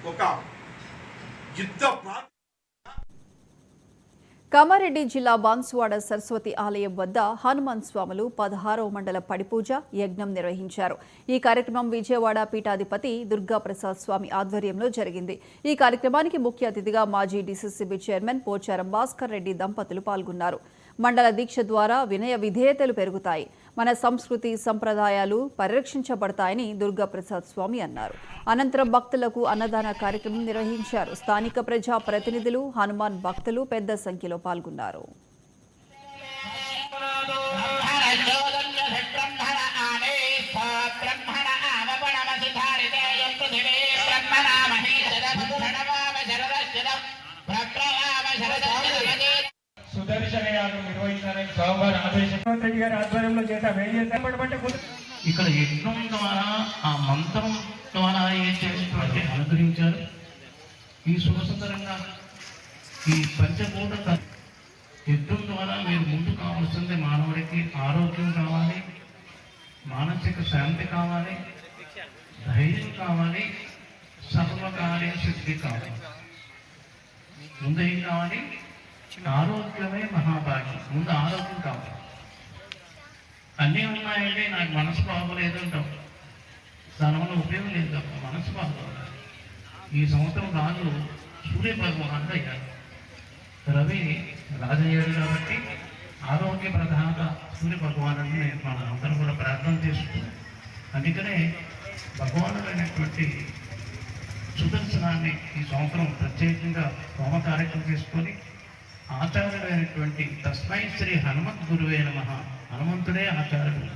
ఒక యుద్ధ కామారెడ్డి జిల్లా బాన్సువాడ సరస్వతి ఆలయం వద్ద హనుమాన్ స్వాములు 16వ మండల పడిపూజ యజ్ఞం నిర్వహించారు. ఈ కార్యక్రమం విజయవాడ పీఠాధిపతి దుర్గాప్రసాద్ స్వామి ఆధ్వర్యంలో జరిగింది. ఈ కార్యక్రమానికి ముఖ్య అతిథిగా మాజీ డీసీసీబీ చైర్మన్ పోచారం భాస్కర్ రెడ్డి దంపతులు పాల్గొన్నారు. మండల దీక్ష ద్వారా వినయ విధేయతలు పెరుగుతాయి, మన సంస్కృతి సంప్రదాయాలు పరిరక్షించబడతాయని దుర్గాప్రసాద్ స్వామి అన్నారు. అనంతరం భక్తులకు అన్నదాన కార్యక్రమం నిర్వహించారు. స్థానిక ప్రజా ప్రతినిధులు, హనుమాన్ భక్తులు పెద్ద సంఖ్యలో పాల్గొన్నారు. సుదర్శన యాగం నిర్వహించాలని స్వామివారి ఆదేశం రెడ్డి గారి ఆధ్వర్యంలో ఇక్కడ యజ్ఞం ద్వారా ఆ మంత్రం ద్వారా ఏం చేసినటువంటి అనుగ్రహించారు. ఈ సుఖసుందరంగా ఈ పంచభూత యజ్ఞం ద్వారా మీరు ముందు కావాల్సింది మానవుడికి ఆరోగ్యం కావాలి, మానసిక శాంతి కావాలి, ధైర్యం కావాలి, సర్వకార్య సిద్ధి కావాలి. ముందు ఏం కావాలి? ఆరోగ్యమే మహాభాగ్యం. ముందు ఆరోగ్యం కావాలి. అన్నీ ఉన్నాయంటే నాకు మనసు బాగోలేదు అంటాం, దానివల్ల ఉపయోగం లేదు తప్ప మనసు బాగోవాలి. ఈ సంవత్సరం రాజు సూర్య భగవానుడు అయ్యారు, రవి రాజయ్యాడు కాబట్టి ఆరోగ్య ప్రధాన సూర్య భగవానుడిని మనం అందరం కూడా ప్రార్థన చేసుకుంటాం. అందుకనే భగవానుడైనటువంటి సుదర్శనాన్ని ఈ సంవత్సరం ప్రత్యేకంగా హోమ కార్యక్రమం చేసుకొని ఆచార్యుడైనటువంటి తస్మై శ్రీ హనుమత్ గురువే నమః, హనుమంతుడే ఆచార్యుడు.